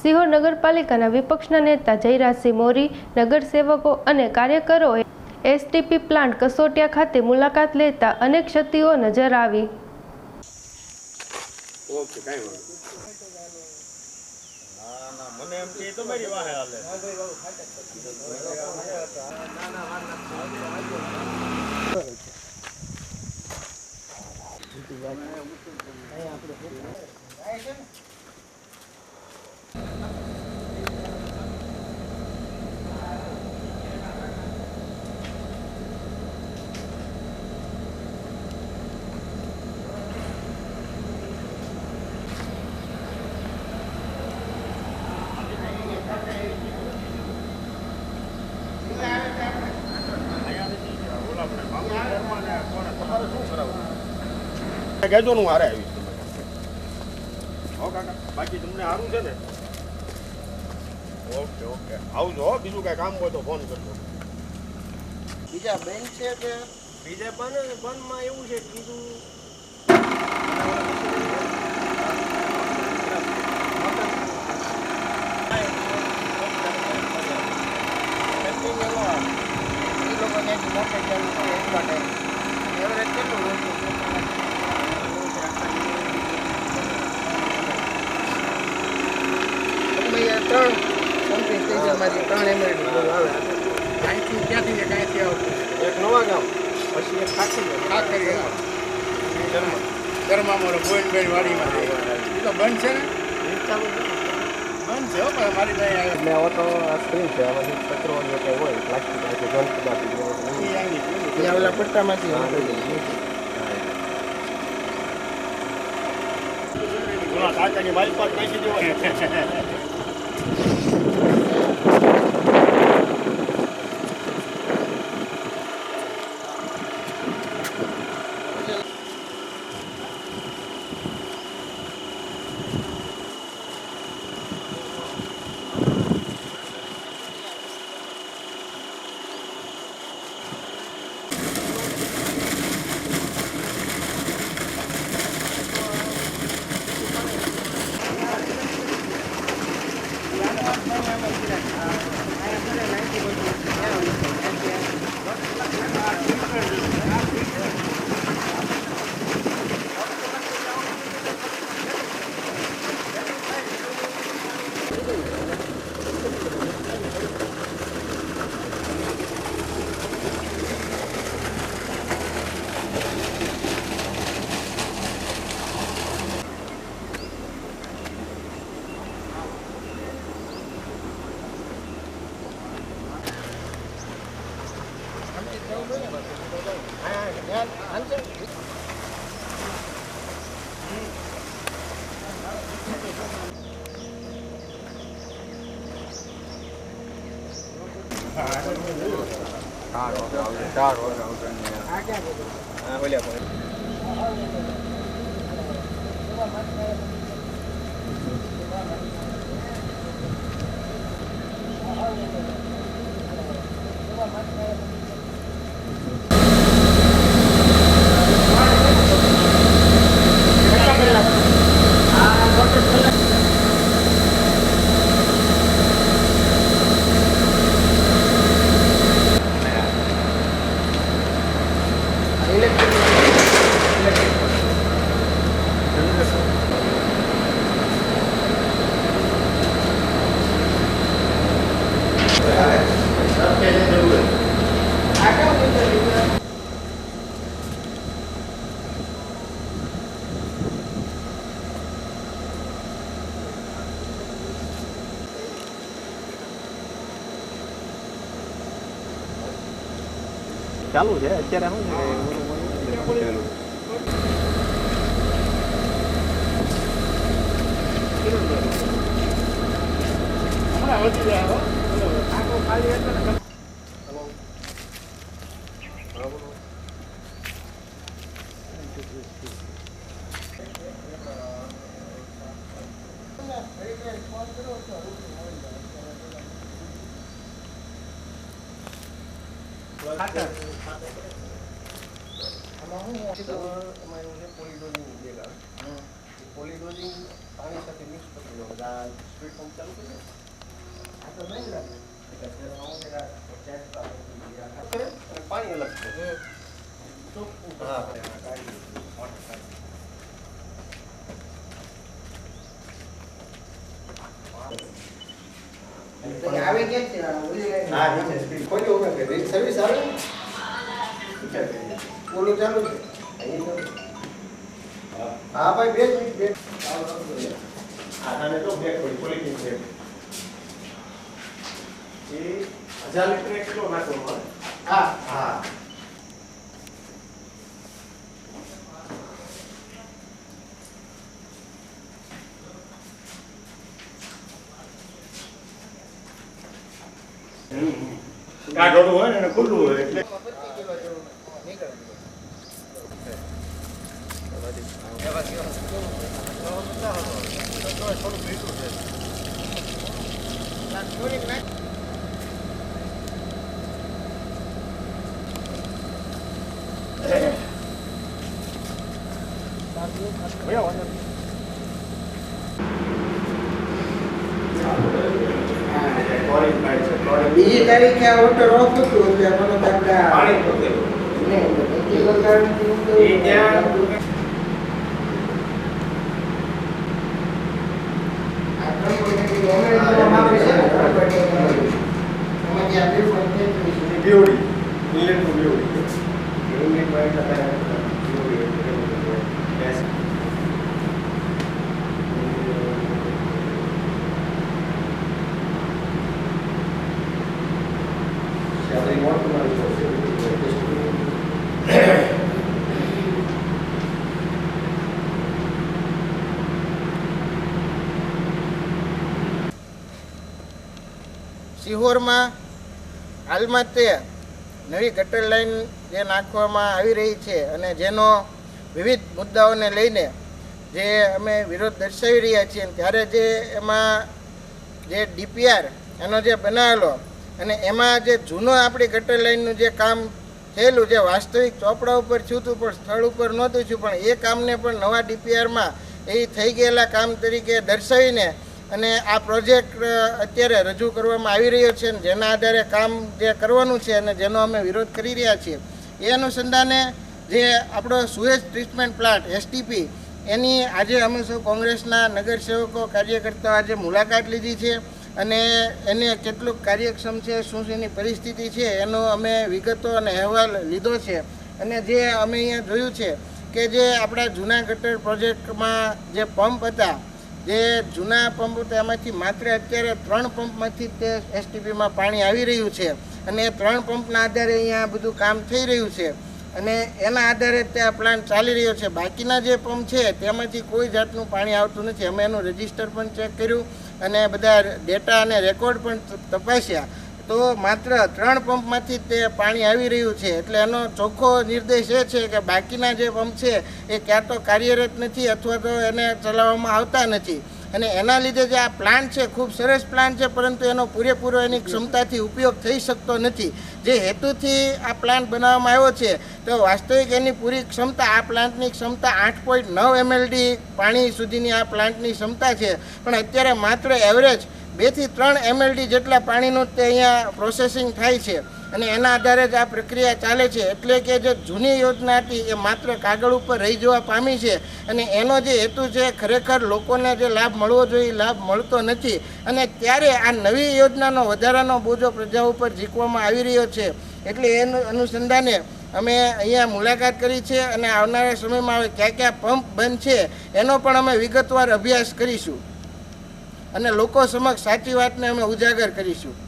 સિહોર નગરપાલિકાના વિપક્ષના નેતા જયરાજસિંહ મોરી, નગરસેવકો અને કાર્યકરોએ એસટીપી પ્લાન્ટ કસોટિયા ખાતે મુલાકાત લેતા અનેક ક્ષતિઓ નજર આવી. મને એમ કે તમારી વાહે હાલે કહેજો હું હારે આવીશ તમે. હો કાકા, બાકી તમને સારું છે ને? ઓકે ઓકે, આવજો. બીજું કઈ કામ હોય તો ફોન કરજો. બીજા બેન છે કે બીજે બંધમાં એવું છે કીધું એક નવા ગામ, પછી એક ખાખરી ગરમામાં ગોવિંદભાઈ વાડીમાં એ તો બંધ છે ને? બંધ છે હો, પણ મારી ભાઈ એટલે ઓટો સ્ક્રીન છે, આમાં કચરો જે કંઈ હોય પ્લાસ્ટિક કે ઘન પદાર્થ ઓલા પટ્ટામાંથી કાકાની મારી પાસે નાખી દેવાય. ચાલુ છે અત્યારે પોલી ડોઝિંગ પાણી સાથે મિક્સ કરી દો. બધા સ્પીડ પંપ ચાલુ કરી દો. આ તો નહીં લાગે. એટલે અત્યારે આવું છે કે ચેક કરે અને પાણી અલગ છે. હા કાઢી મોટર કાઢી. આવે કે છે હા નીચે સ્પીડ ખોલ્યો કે રીલ સર્વિસ આવે ઓલું ચાલુ છે હા ભાઈ 2 મિનિટ બેક આને તો બેક કોઈ પોલિટિક છે એ 1000 લિટર 1 કિલો નાખવામાં હા હા આ ડોડું હોય ને ખુલ્લું હોય એટલે 25 કિલો જેવું નીકળે થોડું મીઠું છે થોડીક નાખ બીજી તારીખે આ ઓર્ડર ઓફ હતું એટલે મને કાંઈ પાણી પોતેલું નહીં બીજી વગાડથી હું તો એ ત્યાં આ 3.5 ઓમેન આવે છે ને 3.5 એમાં જે આપેલું પણ તે beauty electro beauty unit wise beauty yes શાદી મોટ તમારી સિહોરમાં હાલમાં તે નવી ગટર લાઈન જે નાખવામાં આવી રહી છે અને જેનો વિવિધ મુદ્દાઓને લઈને જે અમે વિરોધ દર્શાવી રહ્યા છીએ ત્યારે જે એમાં જે ડીપીઆર એનો જે બનાવેલો અને એમાં જે જૂનો આપણી ગટર લાઈનનું જે કામ થયેલું જે વાસ્તવિક ચોપડા ઉપર થયું હતું પણ સ્થળ ઉપર નહોતું થયું પણ એ કામને પણ નવા ડીપીઆરમાં એ થઈ ગયેલા કામ તરીકે દર્શાવીને અને આ પ્રોજેક્ટ અત્યારે રજૂ કરવામાં આવી રહ્યો છે અને જેના આધારે કામ જે કરવાનું છે અને જેનો અમે વિરોધ કરી રહ્યા છીએ એ અનુસંધાને જે આપણો સુએજ ટ્રીટમેન્ટ પ્લાન્ટ એસટીપી એની આજે અમે સૌ કોંગ્રેસના નગરસેવકો કાર્યકર્તાઓ આજે મુલાકાત લીધી છે અને એને કેટલું કાર્યક્ષમ છે શું એની પરિસ્થિતિ છે એનો અમે વિગતો અને અહેવાલ લીધો છે અને જે અમે અહીંયા જોયું છે કે જે આપણા જૂના ગટર પ્રોજેક્ટમાં જે પંપ હતા જે જૂના પંપ હતા એમાંથી માત્ર અત્યારે 3 પંપમાંથી તે એસટીપીમાં પાણી આવી રહ્યું છે અને એ 3 પંપના આધારે અહીંયા બધું કામ થઈ રહ્યું છે અને એના આધારે તે આ પ્લાન્ટ ચાલી રહ્યો છે. બાકીના જે પંપ છે તેમાંથી કોઈ જાતનું પાણી આવતું નથી. અમે એનું રજિસ્ટર પણ ચેક કર્યું અને બધા ડેટા અને રેકોર્ડ પણ તપાસ્યા તો માત્ર 3 પંપમાંથી તે પાણી આવી રહ્યું છે. એટલે એનો ચોખ્ખો નિર્દેશ એ છે કે બાકીના જે પંપ છે એ ક્યાં તો કાર્યરત નથી અથવા તો એને ચલાવવામાં આવતા નથી અને એના લીધે જે આ પ્લાન્ટ છે ખૂબ સરસ પ્લાન્ટ છે પરંતુ એનો પૂરેપૂરો એની ક્ષમતાથી ઉપયોગ થઈ શકતો નથી. જે હેતુથી આ પ્લાન્ટ બનાવવામાં આવ્યો છે તો વાસ્તવિક એની પૂરી ક્ષમતા આ પ્લાન્ટની ક્ષમતા 8.9 MLD પાણી સુધીની આ પ્લાન્ટની ક્ષમતા છે પણ અત્યારે માત્ર એવરેજ 2 થી 3 MLD જેટલા પાણીનું તે અહીંયા પ્રોસેસિંગ થાય છે અને એના આધારે જ આ પ્રક્રિયા ચાલે છે. એટલે કે જે જૂની યોજના હતી એ માત્ર કાગળ ઉપર રહી જવા પામી છે અને એનો જે હેતુ છે ખરેખર લોકોને જે લાભ મળવો જોઈએ લાભ મળતો નથી અને ત્યારે આ નવી યોજનાનો વધારાનો બોજો પ્રજા ઉપર ઝીકવામાં આવી રહ્યો છે. એટલે એનું અનુસંધાને અમે અહીંયા મુલાકાત કરી છે અને આવનારા સમયમાં હવે ક્યાં ક્યાં પંપ બંધ છે એનો પણ અમે વિગતવાર અભ્યાસ કરીશું અને લોકો સમક્ષ સાચી વાતને અમે ઉજાગર કરીશું.